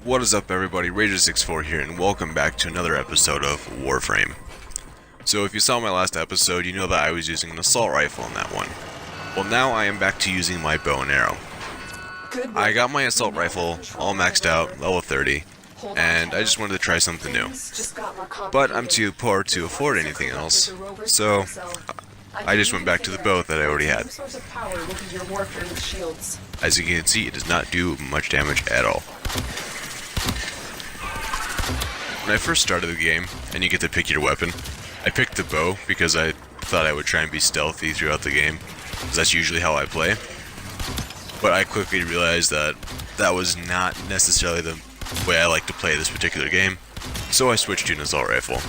What is up, everybody? Rager64 here, and welcome back to another episode of Warframe. So if you saw my last episode, you know that I was using an assault rifle in that one. Well, now I am back to using my bow and arrow. I got my assault rifle all maxed out, level 30, and I just wanted to try something new. But I'm too poor to afford anything else, so I just went back to the bow that I already had. As you can see, it does not do much damage at all. When I first started the game, and you get to pick your weapon, I picked the bow because I thought I would try and be stealthy throughout the game, because that's usually how I play. But I quickly realized that that was not necessarily the way I like to play this particular game, so I switched to an assault rifle.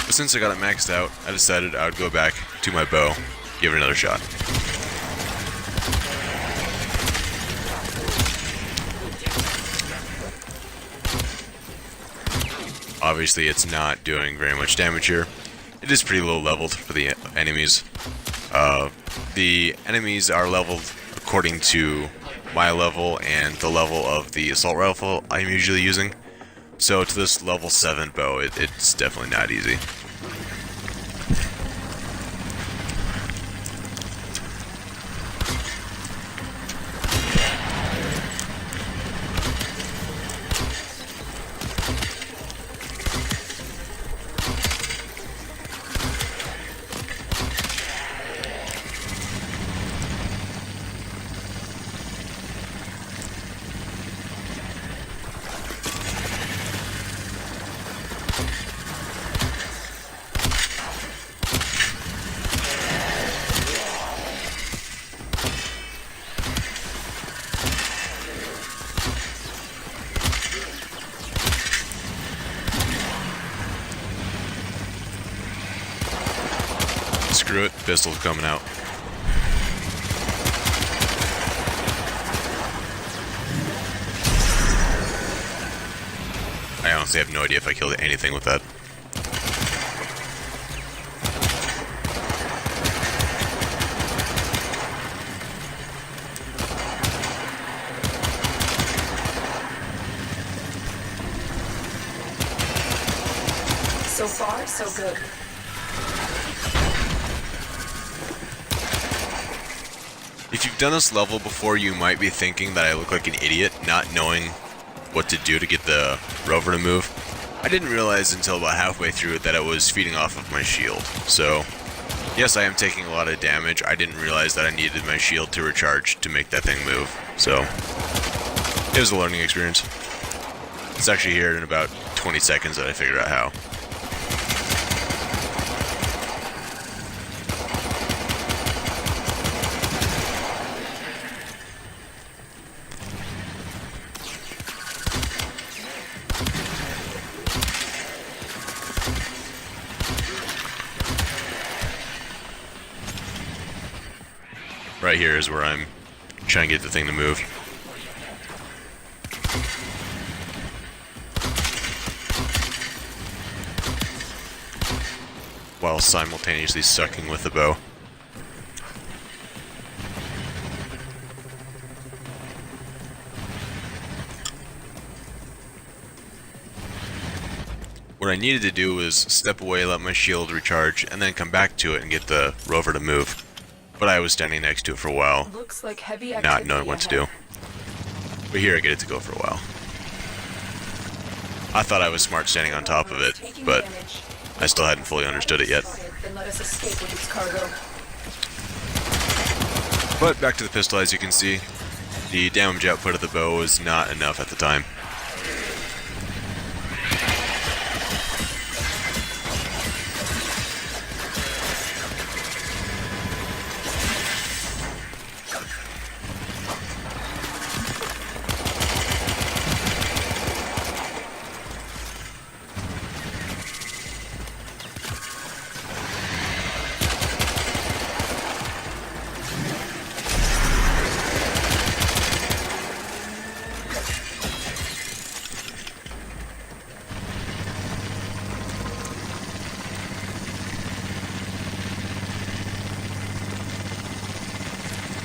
But since I got it maxed out, I decided I would go back to my bow, give it another shot. Obviously, it's not doing very much damage here. It is pretty low leveled for the enemies. The enemies are leveled according to my level and the level of the assault rifle I'm usually using. So to this level 7 bow, it's definitely not easy. Screw it, pistol's coming out. I honestly have no idea if I killed anything with that. So far, so good. If you've done this level before, you might be thinking that I look like an idiot, not knowing what to do to get the rover to move. I didn't realize until about halfway through that it was feeding off of my shield. So, yes, I am taking a lot of damage. I didn't realize that I needed my shield to recharge to make that thing move. So, it was a learning experience. It's actually here in about 20 seconds that I figured out how. Right here is where I'm trying to get the thing to move. While simultaneously sucking with the bow. What I needed to do was step away, let my shield recharge, and then come back to it and get the rover to move. But I was standing next to it for a while, Looks like heavy not knowing what to do. But here I get it to go for a while. I thought I was smart standing on top of it, but I still hadn't fully understood it yet. Then let us escape with its cargo. But back to the pistol, as you can see, the damage output of the bow was not enough at the time.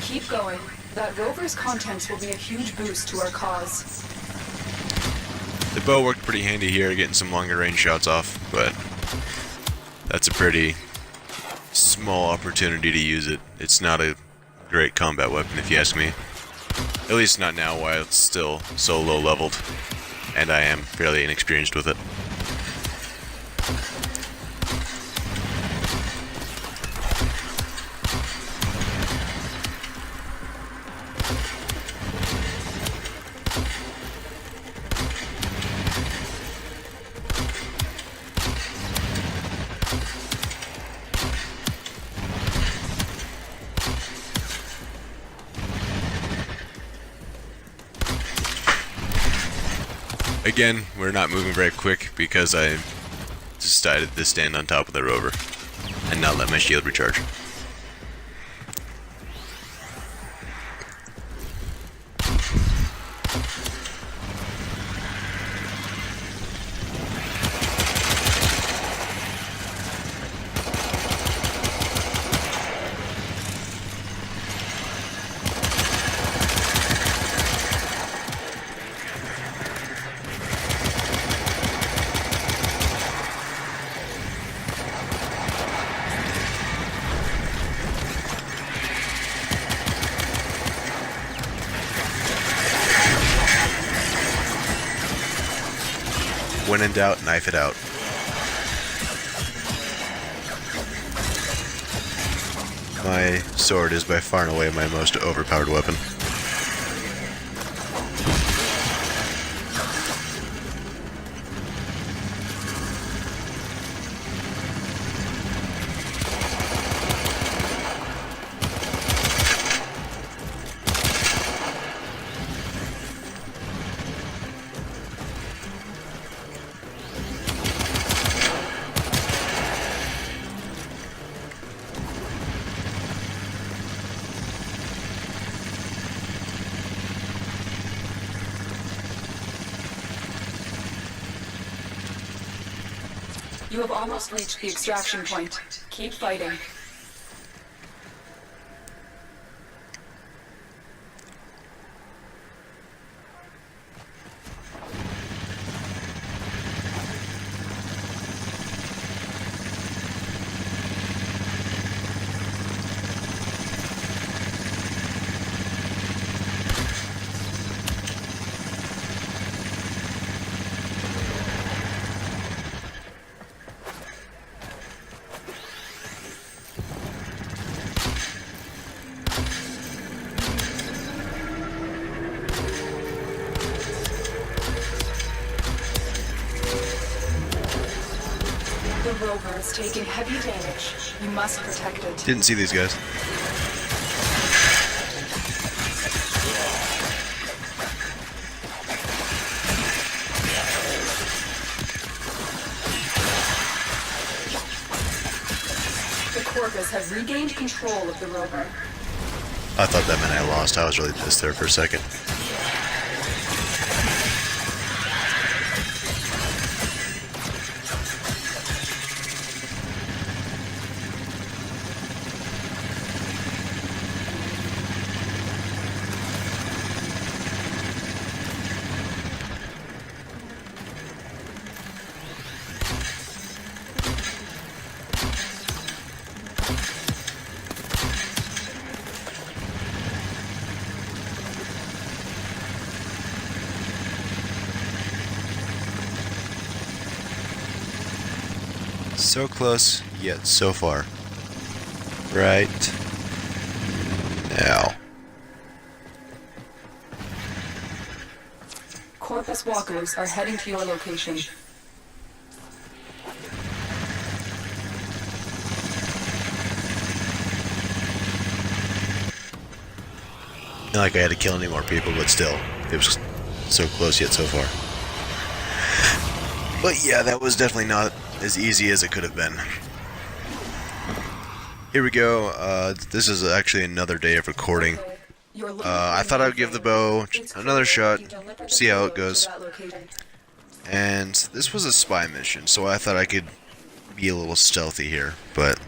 Keep going. That rover's contents will be a huge boost to our cause. The bow worked pretty handy here, getting some longer range shots off, but that's a pretty small opportunity to use it. It's not a great combat weapon if you ask me. At least not now while it's still so low leveled, and I am fairly inexperienced with it. Again, we're not moving very quick because I decided to stand on top of the rover and not let my shield recharge. When in doubt, knife it out. My sword is by far and away my most overpowered weapon. You have almost reached the extraction point. Keep fighting. The rover is taking heavy damage. You must protect it. Didn't see these guys. The Corvus have regained control of the rover. I thought that meant I lost. I was really pissed there for a second. So close, yet so far. Right now. Corvus walkers are heading to your location. Not like I had to kill any more people, but still, it was so close yet so far. But yeah, that was definitely not as easy as it could have been. Here we go. This is actually another day of recording. I thought I would give the bow another shot, see how it goes. And this was a spy mission, so I thought I could be a little stealthy here. But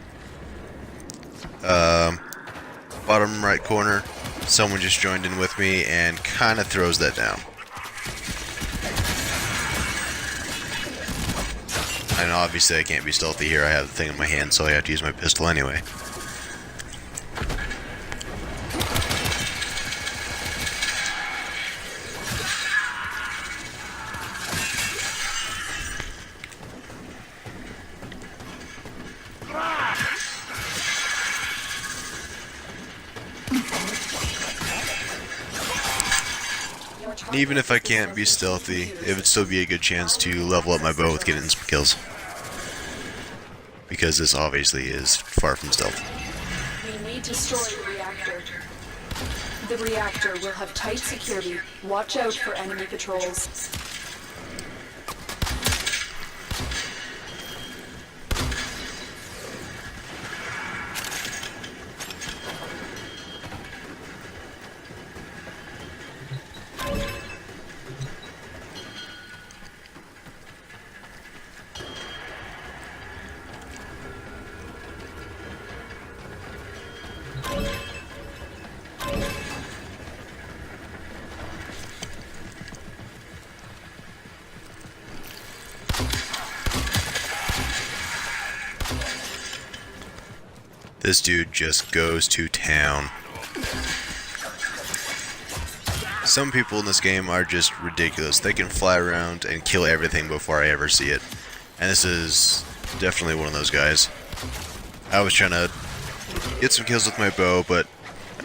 bottom right corner, someone just joined in with me and kind of throws that down. And obviously I can't be stealthy here. I have the thing in my hand, so I have to use my pistol anyway. And even if I can't be stealthy, it would still be a good chance to level up my bow with getting some kills. Because this obviously is far from stealth. We need to destroy the reactor. The reactor will have tight security. Watch out for enemy patrols. This dude just goes to town. Some people in this game are just ridiculous. They can fly around and kill everything before I ever see it. And this is definitely one of those guys. I was trying to get some kills with my bow, but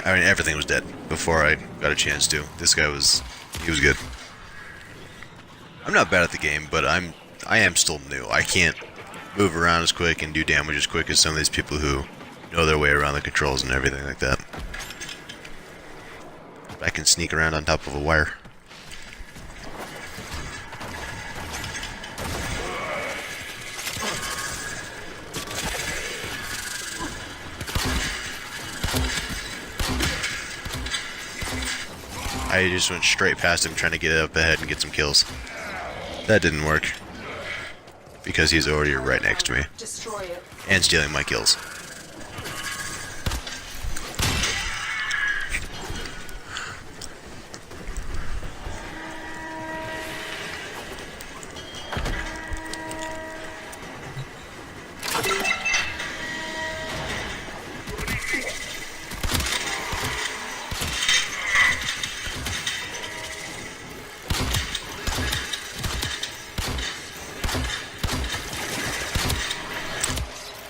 I mean everything was dead before I got a chance to. This guy was good. I'm not bad at the game, but I am still new. I can't move around as quick and do damage as quick as some of these people who know their way around the controls and everything like that. I can sneak around on top of a wire. I just went straight past him trying to get up ahead and get some kills. That didn't work. Because he's already right next to me. Destroy it. And stealing my kills.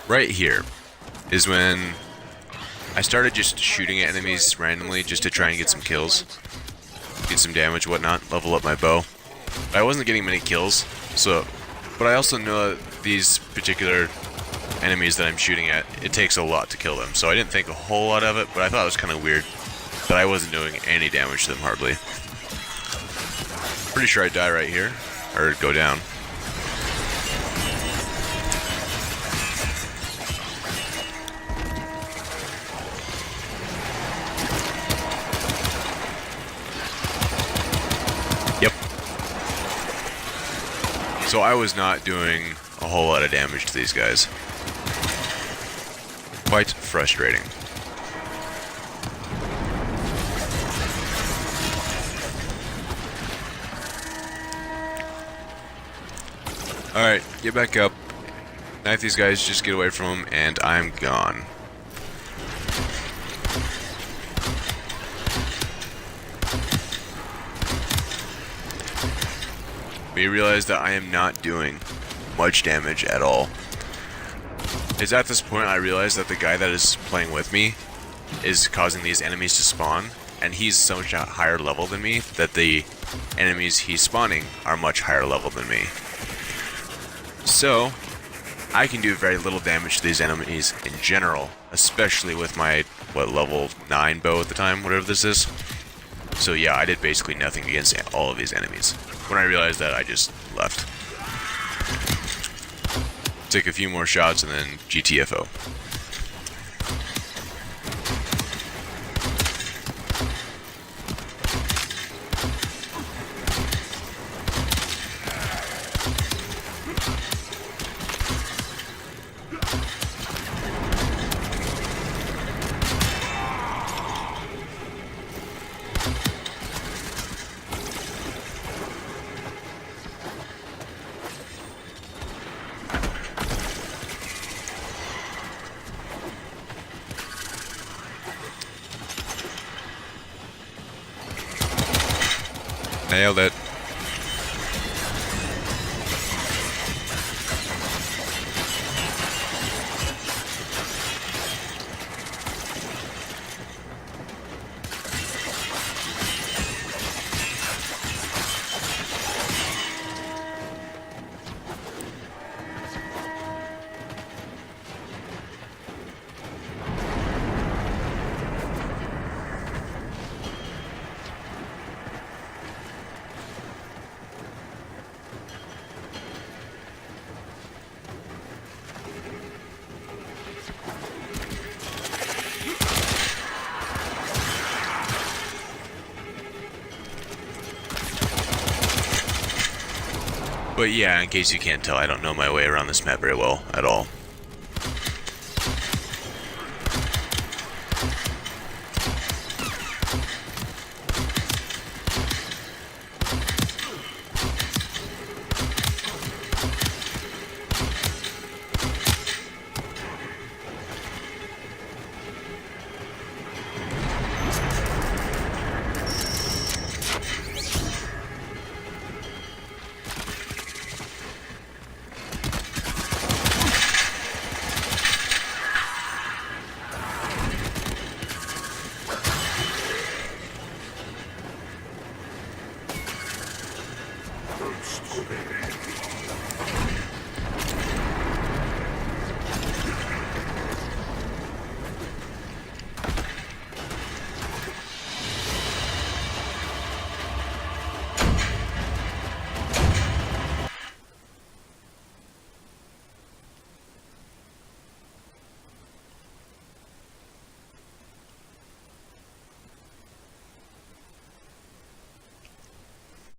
Right here is when I started just shooting at enemies randomly just to try and get some kills, get some damage, whatnot, level up my bow. But I wasn't getting many kills, but I also know that these particular enemies that I'm shooting at, it takes a lot to kill them. So I didn't think a whole lot of it, but I thought it was kind of weird that I wasn't doing any damage to them hardly. Pretty sure I die right here, or go down. Yep. So I was not doing a whole lot of damage to these guys. Quite frustrating. Alright, get back up. Knife these guys, just get away from them, and I'm gone. We realize that I am not doing much damage at all. It's at this point I realize that the guy that is playing with me is causing these enemies to spawn, and he's so much higher level than me that the enemies he's spawning are much higher level than me. So, I can do very little damage to these enemies in general, especially with my, level 9 bow at the time, whatever this is. So yeah, I did basically nothing against all of these enemies. When I realized that, I just left. Took a few more shots and then GTFO. Nailed it. But yeah, in case you can't tell, I don't know my way around this map very well at all.